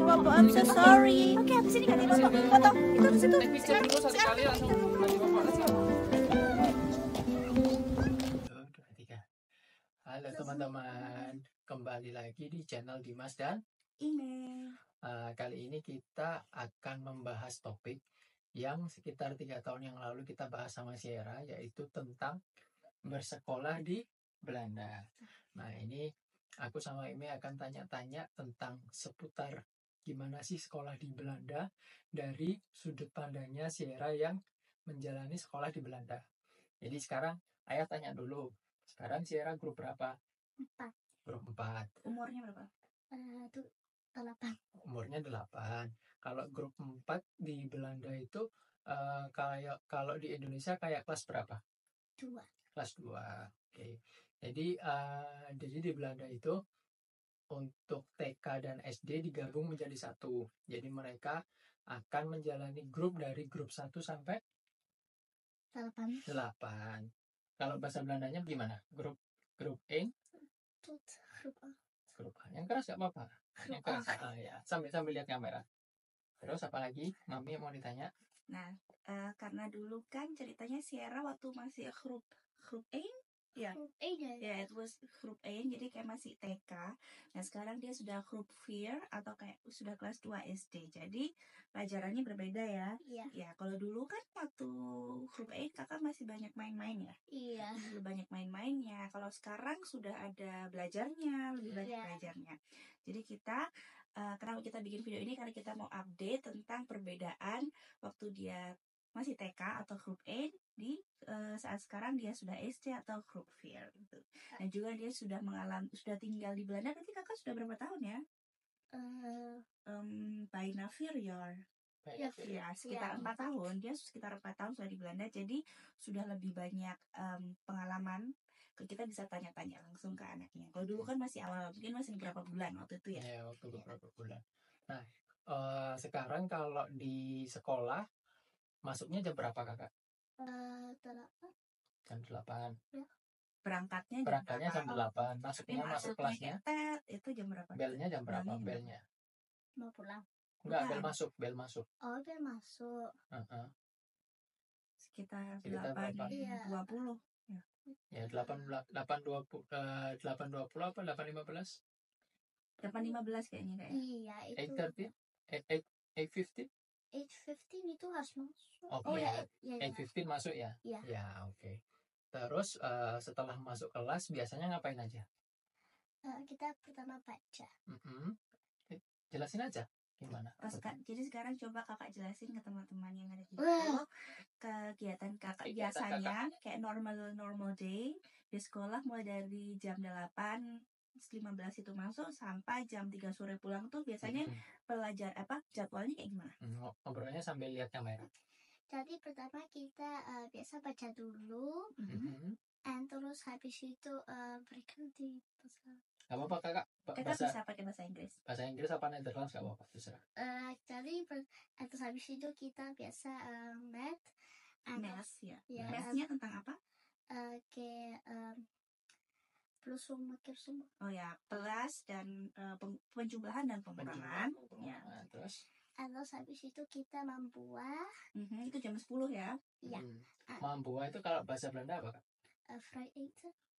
Bobo. I'm so sorry. Oke, habis ini ganti Bobo. Foto. Itu di situ. Picture dulu satu kali langsung ganti Bobo. Let's go. Dua, tiga. Halo teman-teman, kembali lagi di channel Dimas dan Ine. kali ini kita akan membahas topik yang sekitar 3 tahun yang lalu kita bahas sama Sierra, yaitu tentang bersekolah di Belanda. Nah, ini aku sama Ime akan tanya-tanya tentang seputar gimana sih sekolah di Belanda dari sudut pandangnya Sierra yang menjalani sekolah di Belanda. Jadi sekarang ayah tanya dulu. Sekarang Sierra grup berapa? 4. Grup 4. Umurnya berapa? Itu 8. Umurnya 8. Kalau grup 4 di Belanda itu kayak kalau di Indonesia kayak kelas berapa? 2. Kelas 2. Oke. Jadi di Belanda itu untuk TK dan SD digabung menjadi satu. Jadi mereka akan menjalani grup dari grup 1 sampai 8. 8. Kalau bahasa Belandanya gimana? Grup A? Grup A. Grup A. Yang keras gak apa-apa. Yang keras. Ya. Sambil lihat kamera. Terus apa lagi? Mami mau ditanya? Nah, karena dulu kan ceritanya Sierra waktu masih grup A, ya, it was grup A, jadi kayak masih TK. Nah, sekarang dia sudah grup 4 atau kayak sudah kelas 2 SD. Jadi pelajarannya berbeda ya. Iya. Ya, kalau dulu kan waktu grup A kakak masih banyak main-main ya. Iya. Dulu banyak main-mainnya. Kalau sekarang sudah ada belajarnya, lebih banyak belajarnya. Jadi kita kenapa kita bikin video ini, karena kita mau update tentang perbedaan waktu dia masih TK atau grup A di saat sekarang dia sudah SD atau grup 4 gitu. Dan juga dia sudah tinggal di Belanda. Berarti kakak sudah berapa tahun ya? Bijna 4 jaar. Ya, sekitar 4 tahun. Dia sekitar 4 tahun sudah di Belanda, jadi sudah lebih banyak pengalaman. Kita bisa tanya-tanya langsung ke anaknya. Kalau dulu kan masih awal, mungkin masih beberapa bulan waktu itu ya. Ya, waktu beberapa bulan. Nah, sekarang kalau di sekolah masuknya jam berapa kakak? 8. Jam 8. Ya. Berangkatnya jam 8. Masuk kelasnya itu jam berapa? Belnya jam berapa? Belnya? Mau pulang? Enggak, bel masuk. Oh, bel masuk. Sekitar 8.20. Ya, 8.20 apa 8.15? 8.15 kayaknya. Iya, itu. 8.15 itu harus masuk. Oh ya, 8.15 masuk ya? Iya. Ya, oke. Terus setelah masuk kelas biasanya ngapain aja? Kita pertama baca. Jelasin aja gimana. Jadi sekarang coba kakak jelasin ke teman-teman yang ada di sini kegiatan kakak biasanya kayak normal day di sekolah, mulai dari jam 8.15 itu masuk sampai jam 3 sore pulang tuh biasanya jadwalnya kayak gimana? Ngobrolnya sambil lihat kamera. Jadi pertama kita biasa baca dulu, and terus habis itu berganti pasal. Gak apa-apa kakak. Kakak bisa pakai bahasa Inggris. Bahasa Inggris apa Netherlands gak apa-apa, terserah. Jadi terus habis itu kita biasa math ya. Mathnya tentang apa? Kayak plus suma suma. Oh ya, plus dan penjumlahan dan pengurangan. Ya. Terus? Terus habis itu kita membuat. Itu jam 10 ya? Iya. Membuat itu kalau bahasa Belanda apa kak?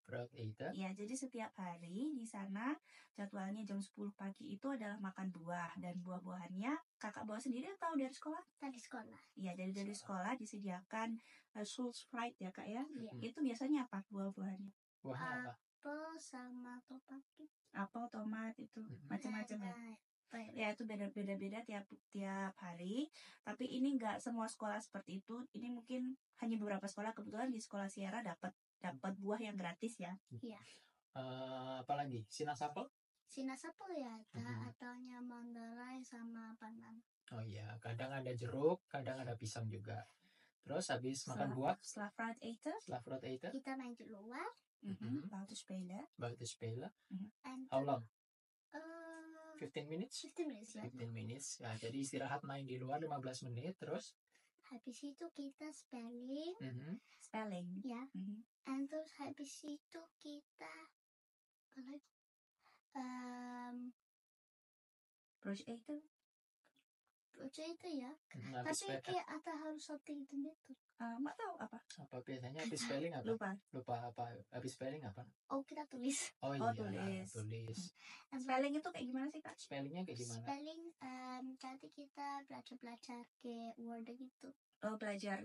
Fruit. Ya, jadi setiap hari di sana jadwalnya jam 10 pagi itu adalah makan buah, dan buah-buahannya kakak bawa sendiri atau dari sekolah? Dari sekolah. Iya, dari sekolah disediakan fruit ya kak ya? Iya. Itu biasanya apa buah-buahannya? Buahnya apa? Apel sama tomat. Apel, tomat itu macam-macam ya. Ya, itu beda-beda tiap hari. Tapi ini nggak semua sekolah seperti itu. Ini mungkin hanya beberapa sekolah. Kebetulan di sekolah Sierra dapat buah yang gratis ya. Iya. Apalagi sinasapel? Sinasapel ya ada, atau mandarai sama banan. Oh iya, kadang ada jeruk, kadang ada pisang juga. Terus habis makan buah, setelah fruit eater, kita main di luar. Buiten spelen. How long? 15 minutes. 15 minutes. Ya, jadi istirahat main di luar 15 menit, terus habis itu kita spelling ya. And terus habis itu kita project baca itu ya. Habis Tapi kayak ada harus something itu. Nggak tahu apa. apa biasanya habis spelling apa? Lupa apa habis spelling apa? Kita tulis. Oh iya, tulis. Spelling itu kayak gimana sih, Kak? Spellingnya kayak gimana? Spelling jadi kita belajar kayak word gitu. Belajar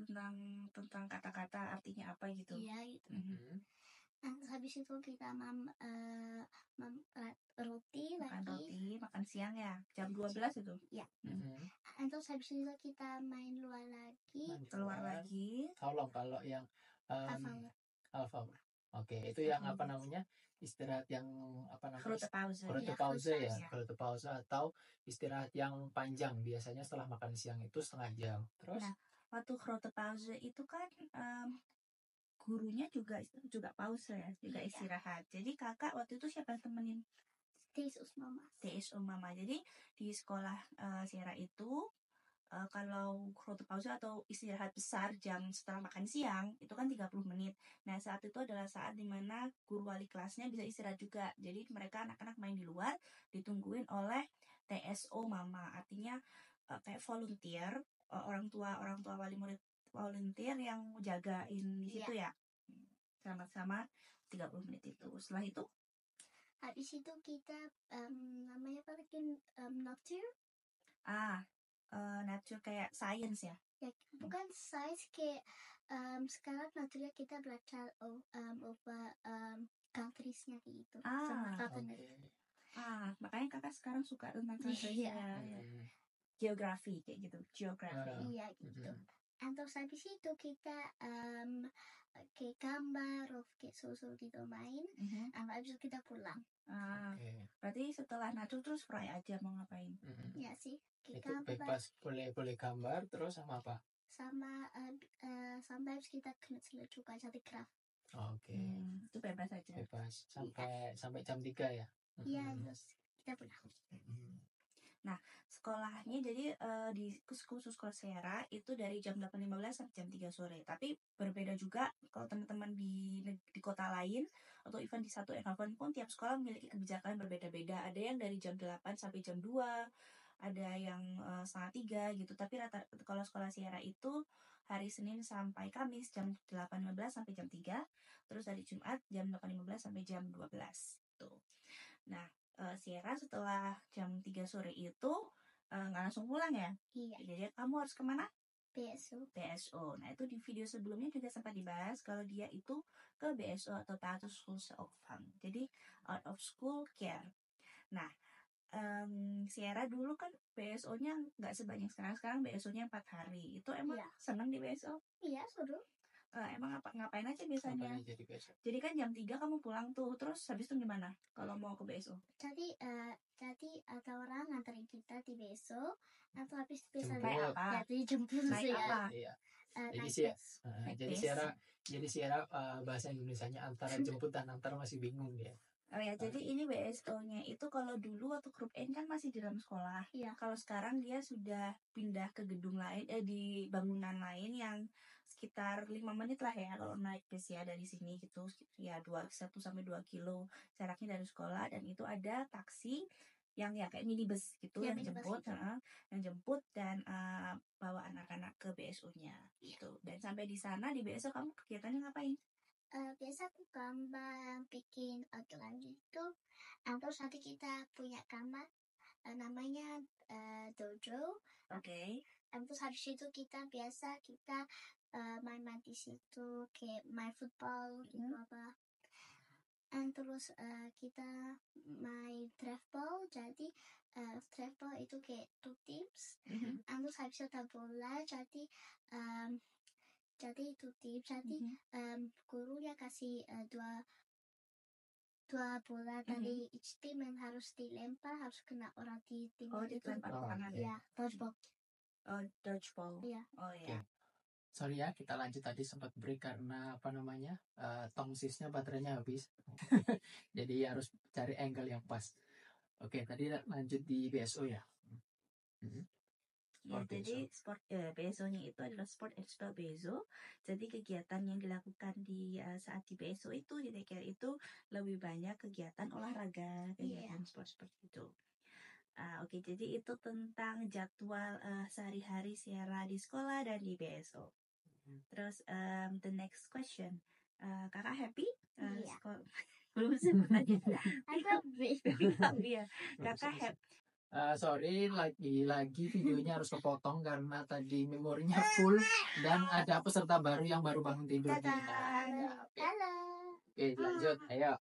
tentang kata-kata artinya apa gitu. Iya gitu. Habis itu kita roti makan lagi. Roti, makan siang ya, jam 12 itu. Ya. Terus habis itu kita main luar lagi. Keluar lagi. How long kalau yang half hour? Oke, itu yang apa namanya? Istirahat yang apa namanya? Grote pause ya. Grote pause atau istirahat yang panjang biasanya setelah makan siang itu setengah jam. Terus waktu grote pause itu kan gurunya juga pause ya, juga istirahat. Jadi kakak waktu itu siapa yang temenin? TSO Mama. Jadi di sekolah Sierra itu kalau grote pause atau istirahat besar jam setelah makan siang itu kan 30 menit. Nah saat itu adalah saat dimana guru wali kelasnya bisa istirahat juga. Jadi mereka anak-anak main di luar ditungguin oleh TSO Mama. Artinya kayak volunteer, orang tua wali murid volunteer yang jagain di situ ya. Sama-sama 30 menit itu. Setelah itu habis itu kita namanya apa lagi? Nature. Nature kayak science ya? Ya bukan science, kayak sekarang nature kita belajar over countries-nya gitu. Sama makanya kakak sekarang suka tentang countries-nya. Geografi kayak gitu. Iya gitu. Terus habis itu kita kayak gambar, kayak susu gitu main. Habis itu kita pulang. Berarti setelah nature terus fry aja mau ngapain? Iya sih. Itu bebas, boleh gambar terus sama apa? Sama sometimes kita knutselen juga jadi craft. Itu bebas aja. Bebas sampai jam 3 ya. Iya, terus kita pulang. Nah, sekolahnya jadi di khusus sekolah Sierra itu dari jam 8.15 sampai jam 3 sore. Tapi berbeda juga kalau teman-teman di kota lain atau event di satu event pun tiap sekolah memiliki kebijakan berbeda-beda. Ada yang dari jam 8 sampai jam 2, ada yang setengah 3 gitu. Tapi kalau sekolah Sierra itu hari Senin sampai Kamis jam 8.15 sampai jam 3. Terus hari Jumat jam 8.15 sampai jam 12. Tuh. Nah, Sierra setelah jam 3 sore itu nggak langsung pulang ya? Iya. Jadi kamu harus kemana? BSO. Nah itu di video sebelumnya juga sempat dibahas kalau dia itu ke BSO atau Back to School Opvang. Jadi out of school care. Nah Sierra dulu kan BSO-nya nggak sebanyak sekarang. Sekarang BSO-nya 4 hari. Itu emang seneng di BSO? Iya, seru. Emang ngapain aja biasanya? Jadi kan jam 3 kamu pulang tuh, terus habis itu gimana kalau mau ke BSO? Jadi ada orang nganterin kita di BSO, atau habis bisa naik apa? Jadi jemput naik apa? Iya. Jadi Sierra bahasa Indonesianya antara jemput dan antar masih bingung ya. Jadi ini BSO-nya itu kalau dulu waktu grup N kan masih di dalam sekolah. Iya. Kalau sekarang dia sudah pindah ke gedung lain, di bangunan lain yang sekitar 5 menit lah ya kalau naik bus ya dari sini gitu. Ya 1 sampai 2 kilo jaraknya dari sekolah, dan itu ada taksi yang ya kayak minibus gitu yang jemput dan bawa anak-anak ke BSO-nya gitu. Dan sampai di sana di BSO kamu kegiatannya ngapain? Biasa aku gambar, bikin outline gitu. Terus nanti kita punya kamar namanya dojo. Terus habis itu kita main-main di situ, kayak main football gitu apa. Terus kita main travel. Jadi travel itu kayak 2 teams. Terus habis itu ada bola, jadi itu tim. Jadi gurunya kasih dua bola dari each team yang harus dilempar, harus kena orang di tim itu. Dilempar ke tangan. Ya, dodgeball. Dodgeball. Iya. Sorry ya, kita lanjut tadi sempat break karena apa namanya tongsisnya baterainya habis. Jadi harus cari angle yang pas. Oke, tadi lanjut di BSO ya. Jadi BSO-nya itu adalah Sport Expo BSO. Jadi kegiatan yang dilakukan di saat di BSO itu di daycare itu lebih banyak kegiatan olahraga, kegiatan sport itu. Oke, jadi itu tentang jadwal sehari-hari Sierra di sekolah dan di BSO. Terus the next question, kakak happy? Iya. Belum sempat tadi. Iya, Belum kakak selesai. happy. Sorry, lagi videonya harus kepotong karena tadi memorinya full dan ada peserta baru yang baru bangun tidur. Halo. Oke, lanjut. Ayo.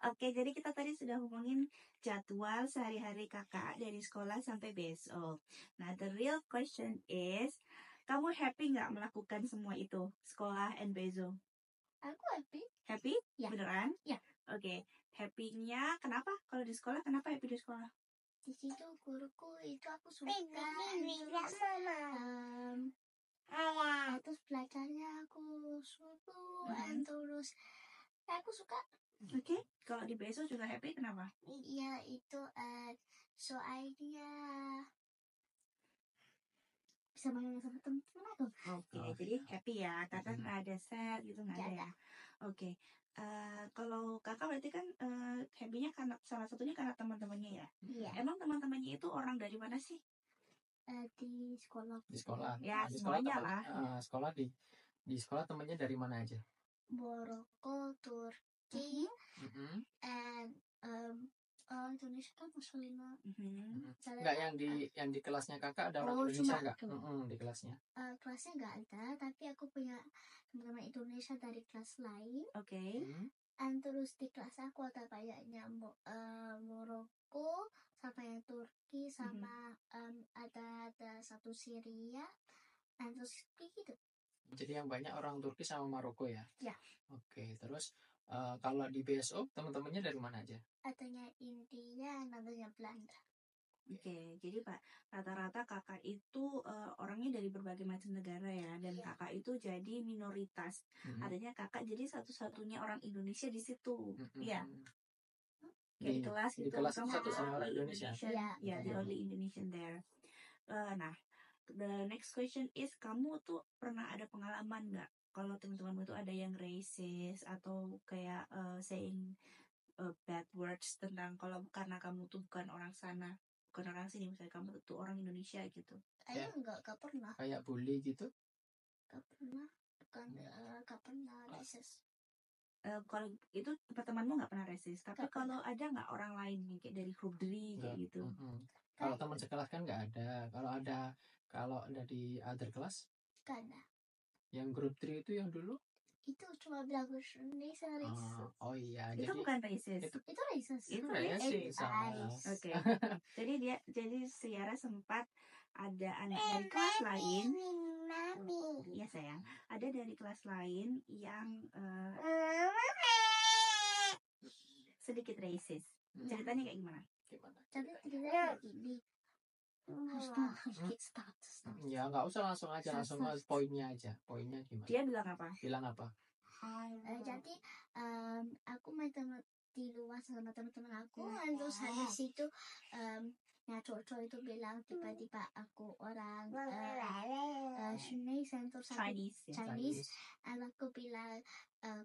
Oke, jadi kita tadi sudah ngomongin jadwal sehari-hari kakak dari sekolah sampai BSO. Nah, the real question is, kamu happy nggak melakukan semua itu? Sekolah and BSO? Aku happy. Happy? Ya. Beneran? Ya. Oke, happy-nya kenapa? Kalau di sekolah, kenapa happy di sekolah? Di situ guruku itu aku suka. Terus belajarnya aku suka. Terus aku suka. Oke, kalau di BSO juga happy, kenapa? Iya, itu soalnya bisa main sama teman-teman aku. Oke, jadi happy ya. Kakak nggak ada sad gitu, nggak ada ya? Oke, kalau kakak berarti kan happy-nya karena salah satunya karena teman-temannya ya? Iya. Emang teman-temannya itu orang dari mana sih? Di sekolah. Di sekolah. Ya, Di semuanya teman- lah. sekolah di sekolah temannya dari mana aja? Morocco, Turki, Mhm. and orang Indonesia kan muslimah. Enggak, yang di kelasnya kakak ada orang Indonesia enggak? Di kelasnya. Kelasnya nggak ada, tapi aku punya teman-teman Indonesia dari kelas lain. Oke. And terus di kelas aku ada banyaknya Morocco, sama yang Turki, sama ada satu Syria, and terus kayak gitu. Jadi yang banyak orang Turki sama Maroko ya? Ya. Oke, terus kalau di BSO teman-temannya dari mana aja? Adanya India, adanya Belanda. Oke, jadi Pak, rata-rata kakak itu orangnya dari berbagai macam negara ya, dan kakak itu jadi minoritas. Artinya kakak jadi satu-satunya orang Indonesia di situ. Iya. Di kelas Di gitu. kelas kamu satu-satunya orang only Indonesia. Ya, the only Indonesian there. Nah, the next question is, kamu tuh pernah ada pengalaman nggak kalau teman-temanmu tuh ada yang racist atau kayak saying bad words tentang kalau karena kamu tuh bukan orang sana, bukan orang sini, misalnya kamu tuh orang Indonesia gitu? Ayo enggak pernah. Kayak bully gitu? Gak pernah. Bukan gak pernah racist. Kalau itu teman-temanmu nggak pernah racist, tapi kalau ada nggak orang lain nih, kayak dari grup DRI kayak gitu? Kalau teman sekelas kan nggak ada. Kalau ada di other class? Gak ada. Yang grup 3 itu yang dulu? Itu cuma bilang Indonesia racist. Oh iya, itu jadi bukan racist. Itu racist. Itu racist. Oke. Jadi Ciara sempat ada anak dari kelas lain. Iya sayang, ada dari kelas lain yang sedikit racist. Ceritanya kayak gimana? Jadi ceritanya gini. Harus start. Ya nggak usah langsung aja, langsung poinnya aja. Poinnya gimana? Dia bilang apa? Jadi aku main di luar sama teman-teman aku. Terus habis itu cowok itu bilang tiba-tiba aku orang Chinese. And aku bilang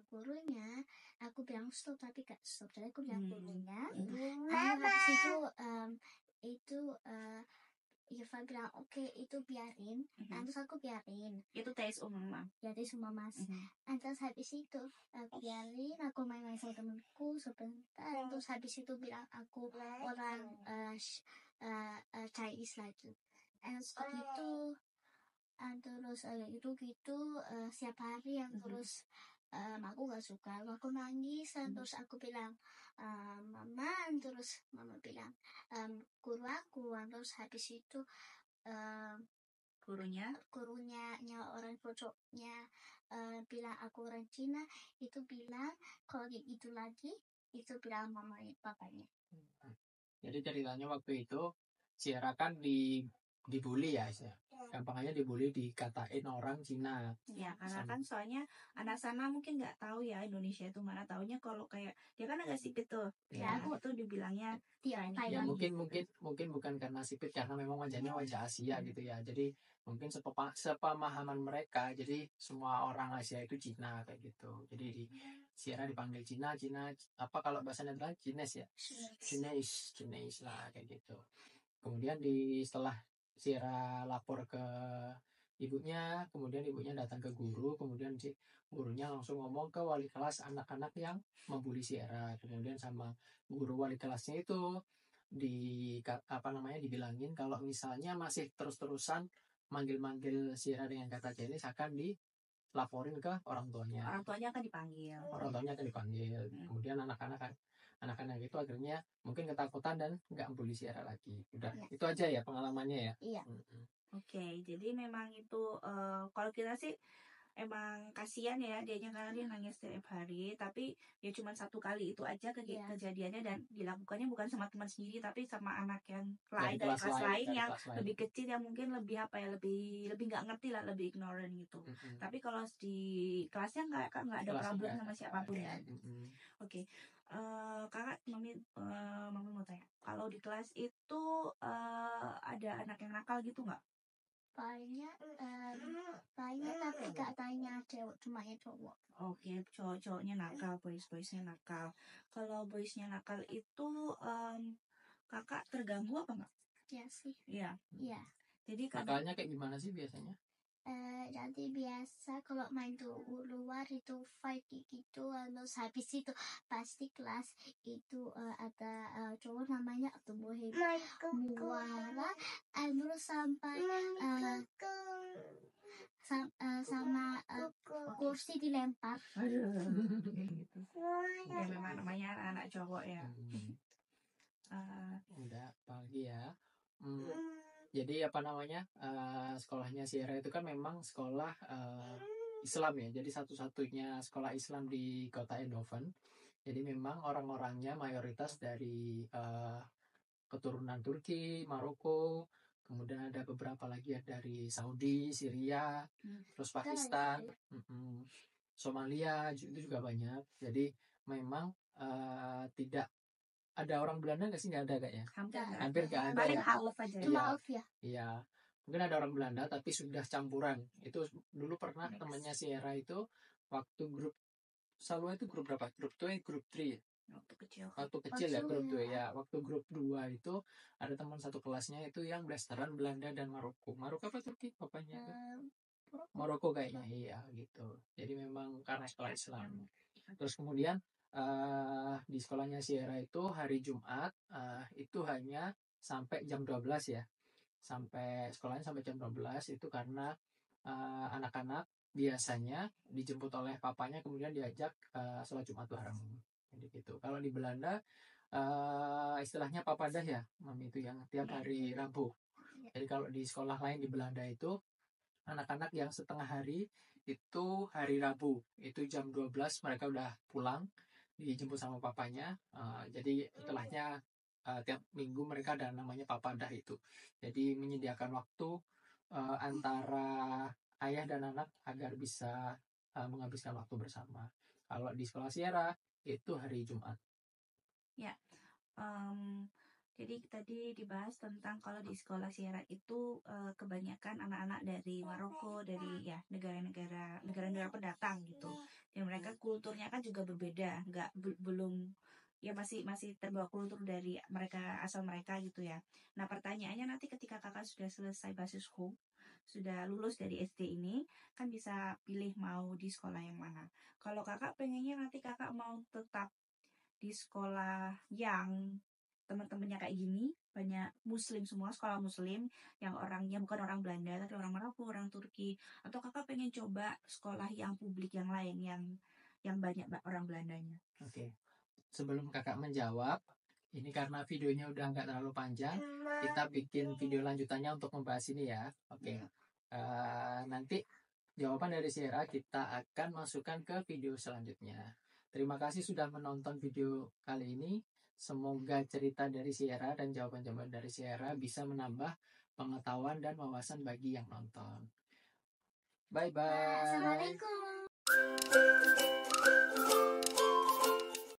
gurunya, aku bilang stop tapi gak stop. Jadi aku bilang gurunya. Habis itu Irfan bilang oke, itu biarin. Terus aku biarin. Itu tes umum. Ya tes umum mas. Terus habis itu aku biarin, aku main-main sama temenku sebentar. Terus habis itu bilang aku orang Chinese lagi. Terus gitu setiap hari yang terus aku gak suka. Aku nangis. Terus aku bilang mama. Terus mama bilang guru aku. Terus habis itu gurunya orang pojoknya bilang aku orang Cina. Itu bilang kalau gitu lagi, itu bilang mama papanya. Jadi ceritanya waktu itu Ciara kan dibully ya, gampangnya dibully, dikatain orang Cina. Ya karena kan soalnya anak sana mungkin nggak tahu ya Indonesia itu mana, taunya kalau kayak dia kan agak sipit tuh. Ya aku tuh dibilangnya ya mungkin bukan karena sipit, karena memang wajahnya wajah Asia gitu ya. Jadi mungkin sepemahaman mereka, jadi semua orang Asia itu Cina kayak gitu. Jadi di Ciara dipanggil Cina apa kalau bahasa Netherlands Chinese ya, Chinese lah kayak gitu. Kemudian setelah Sierra lapor ke ibunya, kemudian ibunya datang ke guru, kemudian si gurunya langsung ngomong ke wali kelas anak-anak yang membuli Sierra. Kemudian sama guru wali kelasnya itu dibilangin kalau misalnya masih terus-terusan manggil-manggil Sierra dengan kata Chinese akan dilaporin ke orang tuanya. Orang tuanya akan dipanggil. Kemudian anak-anak itu akhirnya mungkin ketakutan dan nggak bully Sierra lagi. Udah, itu aja ya pengalamannya ya. Iya. Oke, jadi memang itu kalau kita sih emang kasihan ya dianya karena dia nangis setiap hari, tapi ya cuma satu kali itu aja kejadiannya, dan dilakukannya bukan sama teman sendiri tapi sama anak yang lain dari kelas lain yang lebih kecil, yang mungkin lebih lebih nggak ngerti lah, lebih ignorant gitu. Tapi kalau di kelasnya nggak ada problem sama siapapun ya. Oke. Kakak, mami mau tanya, kalau di kelas itu ada anak yang nakal gitu nggak? Banyak tapi gak tanya cewek, cuma ya cowok. Oke, cowok-cowoknya nakal, boysnya nakal. Kalau boysnya nakal itu kakak terganggu apa nggak? Ya sih. Iya. Jadi nakalnya kayak gimana sih biasanya? Jadi biasa kalau main luar itu fight gitu, terus habis itu pasti kelas itu ada cowok namanya Atubohe Muara, terus sampai sama kursi dilempar. Ya memang namanya anak-anak cowok ya. Udah pagi ya. Jadi sekolahnya Sierra itu kan memang sekolah Islam ya. Jadi satu-satunya sekolah Islam di kota Eindhoven. Jadi memang orang-orangnya mayoritas dari keturunan Turki, Maroko, kemudian ada beberapa lagi dari Saudi, Syria, terus Pakistan, Somalia itu juga banyak. Jadi memang tidak ada orang Belanda nggak sih? Nggak ada kayaknya. Hampir nggak ada. Paling half aja. Cuma half ya. Iya. Mungkin ada orang Belanda tapi sudah campuran. Itu dulu pernah temannya Sierra itu waktu grup Salwa itu grup berapa? Grup 2, grup 3 ya? Waktu kecil ya grup 2 ya. Waktu grup 2 itu ada teman satu kelasnya itu yang blasteran Belanda dan Maroko. Maroko apa Turki bapaknya? Maroko kayaknya, iya gitu. Jadi memang karena sekolah Islam. Terus kemudian di sekolahnya Sierra itu hari Jumat itu hanya sampai jam 12 ya. Sekolahnya sampai jam 12 itu karena anak-anak biasanya dijemput oleh papanya kemudian diajak sholat Jumat bareng. Jadi gitu. Kalau di Belanda istilahnya papadah ya, mami, itu yang tiap hari Rabu. Jadi kalau di sekolah lain di Belanda itu anak-anak yang setengah hari itu hari Rabu itu jam 12 mereka udah pulang dijemput sama papanya. Jadi istilahnya tiap minggu mereka ada namanya papadah itu. Jadi menyediakan waktu antara ayah dan anak agar bisa menghabiskan waktu bersama. Kalau di sekolah Sierra itu hari Jumat. Ya. Jadi tadi dibahas tentang kalau di sekolah Sierra itu kebanyakan anak-anak dari Maroko, dari ya negara-negara pendatang gitu. Dan mereka kulturnya kan juga berbeda, belum ya masih terbawa kultur dari asal mereka gitu ya. Nah, pertanyaannya nanti ketika kakak sudah selesai basisku, sudah lulus dari SD ini, kan bisa pilih mau di sekolah yang mana. Kalau kakak pengennya nanti kakak mau tetap di sekolah yang teman-temannya kayak gini, banyak muslim semua, sekolah muslim yang orangnya bukan orang Belanda tapi orang Maroko, orang Turki, atau kakak pengen coba sekolah yang publik yang lain yang banyak orang Belandanya? Oke. Sebelum kakak menjawab, ini karena videonya udah nggak terlalu panjang, kita bikin video lanjutannya untuk membahas ini ya. Oke. Nanti jawaban dari Sierra kita akan masukkan ke video selanjutnya. Terima kasih sudah menonton video kali ini. Semoga cerita dari Sierra dan jawaban-jawaban dari Sierra bisa menambah pengetahuan dan wawasan bagi yang nonton. Bye-bye. Assalamualaikum.